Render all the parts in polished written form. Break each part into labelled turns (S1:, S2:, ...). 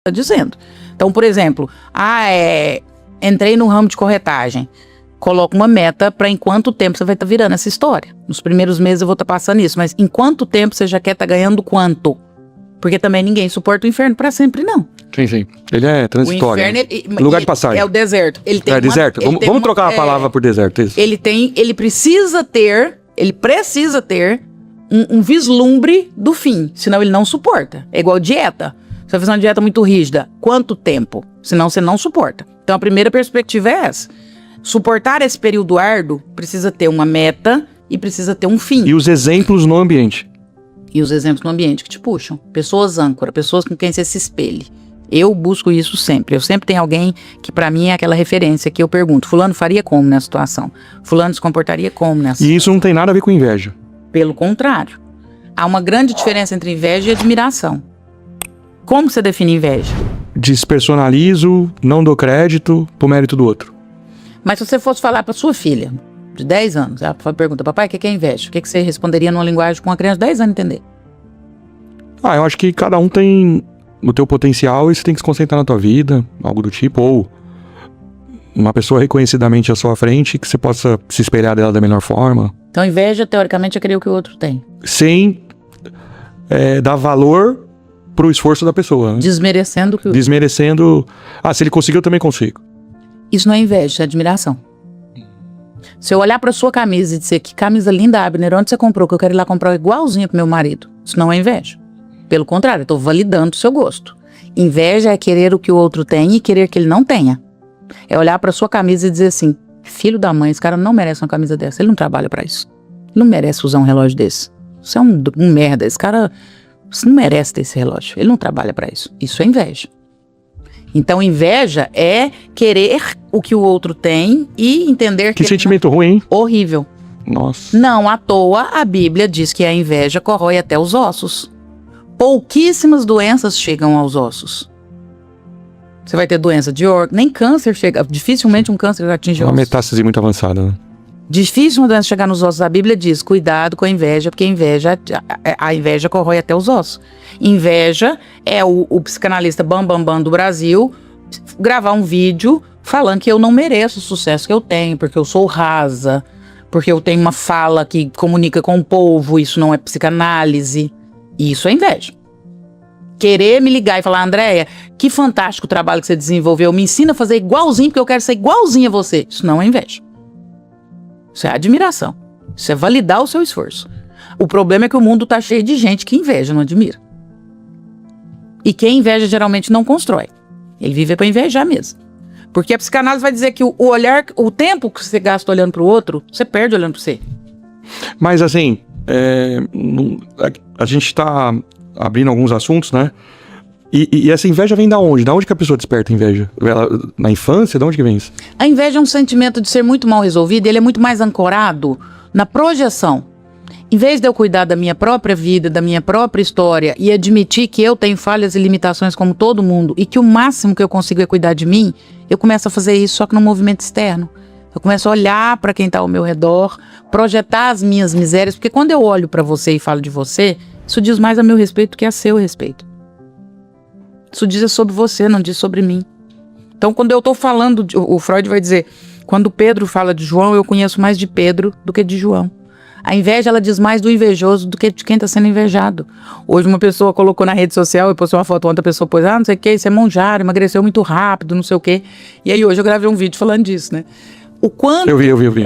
S1: está dizendo. Então, por exemplo, entrei no ramo de corretagem. Coloca uma meta para em quanto tempo você vai estar virando essa história. Nos primeiros meses eu vou estar passando isso, mas em quanto tempo você já quer estar ganhando quanto? Porque também ninguém suporta o inferno para sempre, não.
S2: Sim. Ele é transitório.
S1: O inferno,
S2: lugar de passagem.
S1: É o deserto. Ele tem
S2: deserto. Vamos trocar a palavra por deserto. Isso.
S1: Ele precisa ter um vislumbre do fim, senão ele não suporta. É igual dieta. Você vai fazer uma dieta muito rígida. Quanto tempo? Senão você não suporta. Então a primeira perspectiva é essa. Suportar esse período árduo precisa ter uma meta e precisa ter um fim.
S2: E os exemplos no ambiente.
S1: E os exemplos no ambiente que te puxam. Pessoas âncora, pessoas com quem você se espelhe. Eu busco isso sempre. Eu sempre tenho alguém que pra mim é aquela referência que eu pergunto. Fulano faria como nessa situação? Fulano se comportaria como nessa situação?
S2: E isso não tem nada a ver com inveja.
S1: Pelo contrário. Há uma grande diferença entre inveja e admiração. Como você define inveja?
S2: Despersonalizo, não dou crédito pro mérito do outro.
S1: Mas se você fosse falar para sua filha, de 10 anos, ela pergunta, papai, o que é inveja? O que você responderia numa linguagem com uma criança de 10 anos entender?
S2: Eu acho que cada um tem o teu potencial e você tem que se concentrar na tua vida, algo do tipo, ou uma pessoa reconhecidamente à sua frente que você possa se espelhar dela da melhor forma.
S1: Então inveja, teoricamente, é querer o que o outro tem.
S2: Sem dar valor pro esforço da pessoa. Né?
S1: Desmerecendo o que o...
S2: Desmerecendo, se ele conseguiu, eu também consigo.
S1: Isso não é inveja, isso é admiração. Se eu olhar pra sua camisa e dizer que camisa linda, Abner, onde você comprou? Que eu quero ir lá comprar igualzinha pro meu marido. Isso não é inveja. Pelo contrário, eu tô validando o seu gosto. Inveja é querer o que o outro tem e querer que ele não tenha. É olhar pra sua camisa e dizer assim, filho da mãe, esse cara não merece uma camisa dessa. Ele não trabalha pra isso. Ele não merece usar um relógio desse. Isso é um merda. Esse cara não merece ter esse relógio. Ele não trabalha pra isso. Isso é inveja. Então, inveja é querer o que o outro tem e entender que...
S2: Que sentimento ruim, hein?
S1: Horrível.
S2: Nossa.
S1: Não à toa, a Bíblia diz que a inveja corrói até os ossos. Pouquíssimas doenças chegam aos ossos. Você vai ter doença de órgão, nem câncer chega. Dificilmente um câncer atinge ossos.
S2: Uma metástase muito avançada, né?
S1: Difícil uma doença chegar nos ossos. A Bíblia diz, cuidado com a inveja, porque a inveja corrói até os ossos. Inveja é o psicanalista bam do Brasil gravar um vídeo falando que eu não mereço o sucesso que eu tenho, porque eu sou rasa, porque eu tenho uma fala que comunica com o povo, isso não é psicanálise. Isso é inveja. Querer me ligar e falar, Andréia, que fantástico trabalho que você desenvolveu, me ensina a fazer igualzinho, porque eu quero ser igualzinho a você. Isso não é inveja. Isso é admiração. Isso é validar o seu esforço. O problema é que o mundo tá cheio de gente que inveja, não admira. E quem inveja geralmente não constrói. Ele vive para invejar mesmo. Porque a psicanálise vai dizer que o tempo que você gasta olhando pro outro, você perde olhando pra você.
S2: Mas assim, a gente tá abrindo alguns assuntos, né? E essa inveja vem da onde? Da onde que a pessoa desperta a inveja? Na infância? Da onde que vem isso?
S1: A inveja é um sentimento de ser muito mal resolvido, ele é muito mais ancorado na projeção. Em vez de eu cuidar da minha própria vida, da minha própria história e admitir que eu tenho falhas e limitações como todo mundo e que o máximo que eu consigo é cuidar de mim, eu começo a fazer isso só que no movimento externo. Eu começo a olhar para quem está ao meu redor, projetar as minhas misérias, porque quando eu olho para você e falo de você, isso diz mais a meu respeito do que a seu respeito. Isso diz sobre você, não diz sobre mim. Então, quando eu estou falando, o Freud vai dizer, quando Pedro fala de João, eu conheço mais de Pedro do que de João. A inveja, ela diz mais do invejoso do que de quem está sendo invejado. Hoje uma pessoa colocou na rede social e postou uma foto, outra pessoa pôs, não sei o que, isso é monjaro, emagreceu muito rápido, não sei o que. E aí hoje eu gravei um vídeo falando disso, né? O quanto... Eu vi.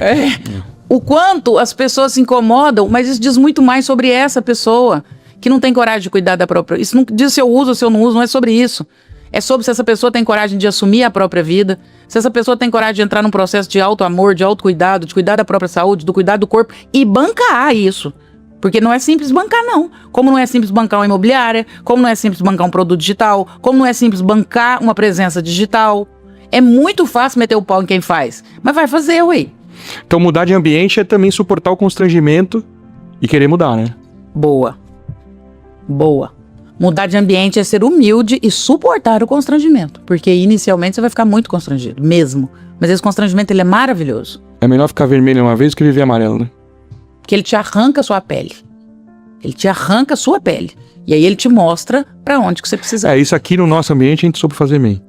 S1: O quanto as pessoas se incomodam, mas isso diz muito mais sobre essa pessoa, que não tem coragem de cuidar da própria... Isso não diz se eu uso ou se eu não uso, não é sobre isso. É sobre se essa pessoa tem coragem de assumir a própria vida, se essa pessoa tem coragem de entrar num processo de auto-amor, de autocuidado, de cuidar da própria saúde, do cuidado do corpo e bancar isso. Porque não é simples bancar, não. Como não é simples bancar uma imobiliária, como não é simples bancar um produto digital, como não é simples bancar uma presença digital. É muito fácil meter o pau em quem faz, mas vai fazer, ué.
S2: Então mudar de ambiente é também suportar o constrangimento e querer mudar, né?
S1: Boa. Mudar de ambiente é ser humilde e suportar o constrangimento. Porque inicialmente você vai ficar muito constrangido, mesmo. Mas esse constrangimento, ele é maravilhoso.
S2: É melhor ficar vermelho uma vez do que viver amarelo, né?
S1: Porque ele te arranca a sua pele. Ele te arranca a sua pele. E aí ele te mostra pra onde que você precisa.
S2: Isso aqui no nosso ambiente a gente soube fazer bem.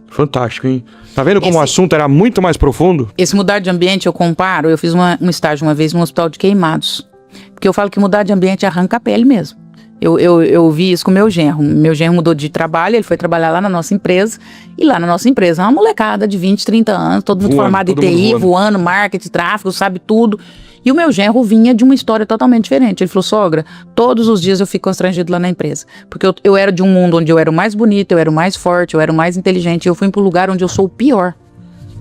S2: Fantástico, hein? Tá vendo como o assunto era muito mais profundo?
S1: Esse mudar de ambiente, eu comparo, eu fiz um estágio uma vez no hospital de queimados. Porque eu falo que mudar de ambiente arranca a pele mesmo. Eu vi isso com o meu genro. Meu genro mudou de trabalho, ele foi trabalhar lá na nossa empresa. E lá na nossa empresa, uma molecada de 20, 30 anos, todo mundo formado em TI, voando, marketing, tráfego, sabe tudo. E o meu genro vinha de uma história totalmente diferente. Ele falou, sogra, todos os dias eu fico constrangido lá na empresa. Porque eu era de um mundo onde eu era o mais bonito, eu era o mais forte, eu era o mais inteligente. E eu fui para um lugar onde eu sou o pior.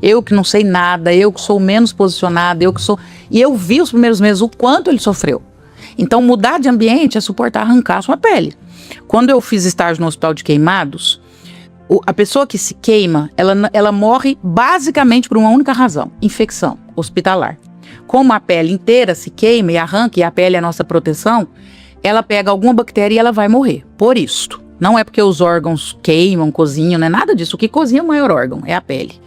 S1: Eu que não sei nada, eu que sou menos posicionada, eu que sou... E eu vi os primeiros meses o quanto ele sofreu. Então, mudar de ambiente é suportar arrancar a sua pele. Quando eu fiz estágio no hospital de queimados, a pessoa que se queima, ela morre basicamente por uma única razão, infecção hospitalar. Como a pele inteira se queima e arranca, e a pele é a nossa proteção, ela pega alguma bactéria e ela vai morrer. Por isso. Não é porque os órgãos queimam, cozinham, não é nada disso. O que cozinha é o maior órgão, é a pele.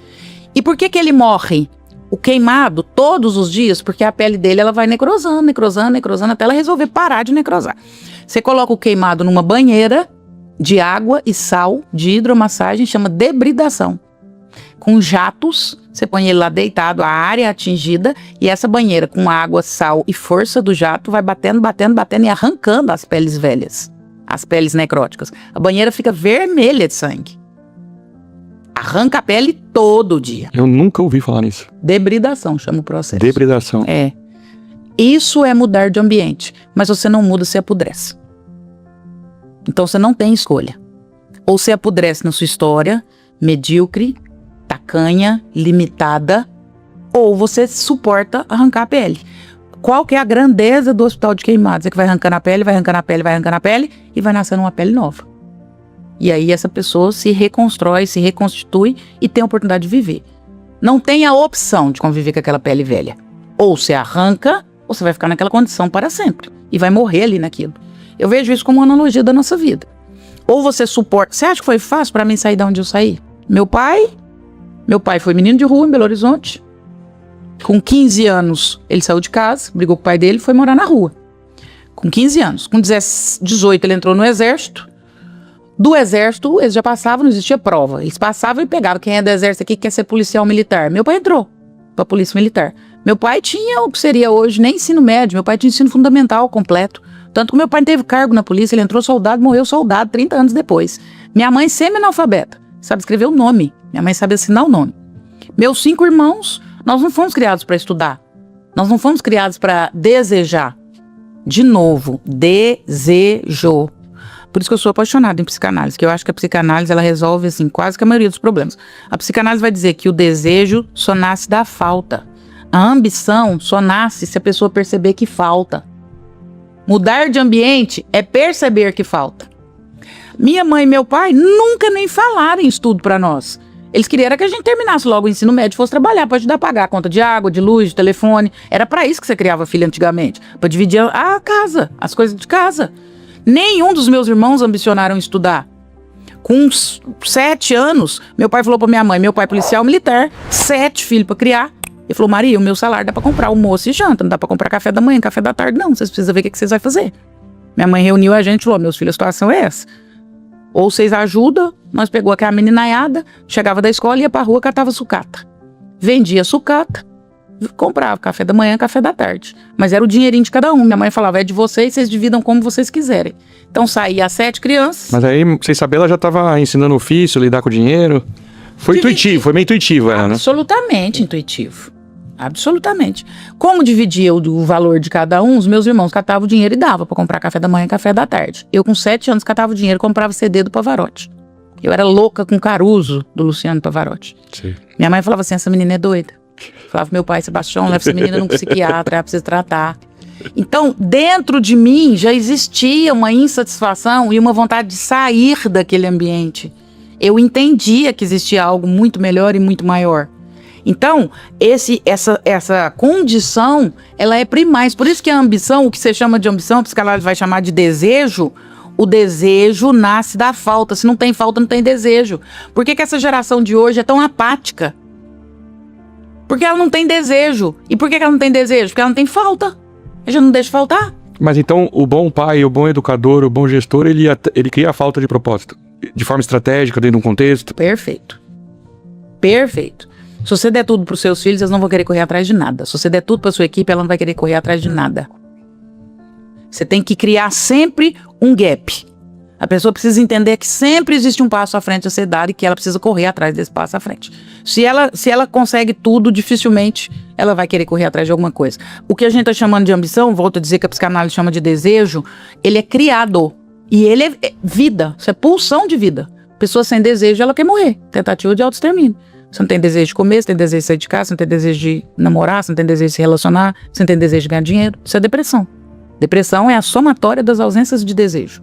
S1: E por que ele morre? O queimado, todos os dias, porque a pele dele ela vai necrosando, até ela resolver parar de necrosar. Você coloca o queimado numa banheira de água e sal, de hidromassagem, chama debridação. Com jatos, você põe ele lá deitado, a área atingida, e essa banheira com água, sal e força do jato vai batendo e arrancando as peles velhas, as peles necróticas. A banheira fica vermelha de sangue. Arranca a pele todo dia.
S2: Eu nunca ouvi falar nisso.
S1: Debridação, chama o processo.
S2: Debridação.
S1: Isso é mudar de ambiente. Mas você não muda, você apodrece. Então você não tem escolha. Ou você apodrece na sua história, medíocre, tacanha, limitada, ou você suporta arrancar a pele. Qual que é a grandeza do hospital de queimados? É que vai arrancando a pele, e vai nascendo uma pele nova. E aí essa pessoa se reconstrói, se reconstitui e tem a oportunidade de viver. Não tem a opção de conviver com aquela pele velha. Ou você arranca, ou você vai ficar naquela condição para sempre. E vai morrer ali naquilo. Eu vejo isso como uma analogia da nossa vida. Ou você suporta... Você acha que foi fácil para mim sair de onde eu saí? Meu pai foi menino de rua em Belo Horizonte. Com 15 anos, ele saiu de casa, brigou com o pai dele e foi morar na rua. Com 15 anos. Com 18, ele entrou no exército. Do exército, eles já passavam, não existia prova. Eles passavam e pegavam quem é do exército aqui que quer ser policial militar. Meu pai entrou pra polícia militar. Meu pai tinha o que seria hoje nem ensino médio, meu pai tinha ensino fundamental completo. Tanto que meu pai não teve cargo na polícia, ele entrou soldado, morreu soldado 30 anos depois. Minha mãe semi-analfabeta, sabe escrever o nome. Minha mãe sabe assinar o nome. Meus 5 irmãos, nós não fomos criados para estudar. Nós não fomos criados para desejar. De novo, desejo. Por isso que eu sou apaixonada em psicanálise, que eu acho que a psicanálise ela resolve assim, quase que a maioria dos problemas. A psicanálise vai dizer que o desejo só nasce da falta. A ambição só nasce se a pessoa perceber que falta. Mudar de ambiente é perceber que falta. Minha mãe e meu pai nunca nem falaram em estudo para nós. Eles queriam que a gente terminasse logo o ensino médio e fosse trabalhar para ajudar a pagar a conta de água, de luz, de telefone. Era para isso que você criava filho antigamente, para dividir a casa, as coisas de casa. Nenhum dos meus irmãos ambicionaram estudar. Com 7 anos, meu pai falou pra minha mãe, meu pai policial militar, 7 filhos pra criar. Ele falou, Maria, o meu salário dá pra comprar almoço e janta, não dá pra comprar café da manhã, café da tarde, não. Vocês precisam ver o que vocês vão fazer. Minha mãe reuniu a gente e falou, meus filhos, a situação é essa. Ou vocês ajudam, nós pegou aquela meninaiada, chegava da escola, ia pra rua, catava sucata. Vendia sucata. Comprava café da manhã, café da tarde. Mas era o dinheirinho de cada um. Minha mãe falava, é de vocês, vocês dividam como vocês quiserem. Então saía 7 crianças.
S2: Mas aí, sem saber, ela já estava ensinando ofício, lidar com o dinheiro. Foi intuitivo, foi meio intuitivo ela, né?
S1: Absolutamente intuitivo. Absolutamente. Como dividia o valor de cada um, os meus irmãos catavam o dinheiro e dava para comprar café da manhã e café da tarde. Eu com 7 anos catava o dinheiro e comprava CD do Pavarotti. Eu era louca com Caruso, do Luciano Pavarotti. Sim. Minha mãe falava assim, essa menina é doida. Falava pro meu pai, Sebastião, leva essa menina num psiquiatra, ela precisa tratar. Então, dentro de mim já existia uma insatisfação e uma vontade de sair daquele ambiente. Eu entendia que existia algo muito melhor e muito maior. Então, essa condição, ela é primais. Por isso que a ambição, o que você chama de ambição, a psicanálise vai chamar de desejo. O desejo nasce da falta. Se não tem falta, não tem desejo. Por que essa geração de hoje é tão apática? Porque ela não tem desejo. E por que ela não tem desejo? Porque ela não tem falta. Ela já não deixa faltar.
S2: Mas então o bom pai, o bom educador, o bom gestor, ele cria a falta de propósito. De forma estratégica, dentro de um contexto.
S1: Perfeito. Perfeito. Se você der tudo pros seus filhos, eles não vão querer correr atrás de nada. Se você der tudo pra sua equipe, ela não vai querer correr atrás de nada. Você tem que criar sempre um gap. A pessoa precisa entender que sempre existe um passo à frente a ser dado e que ela precisa correr atrás desse passo à frente. Se ela consegue tudo, dificilmente ela vai querer correr atrás de alguma coisa. O que a gente está chamando de ambição, volto a dizer que a psicanálise chama de desejo, ele é criado. E ele é vida, isso é pulsão de vida. Pessoa sem desejo, ela quer morrer. Tentativa de autoextermínio. Você não tem desejo de comer, você tem desejo de sair de casa, você não tem desejo de namorar, você não tem desejo de se relacionar, você não tem desejo de ganhar dinheiro. Isso é depressão. Depressão é a somatória das ausências de desejo.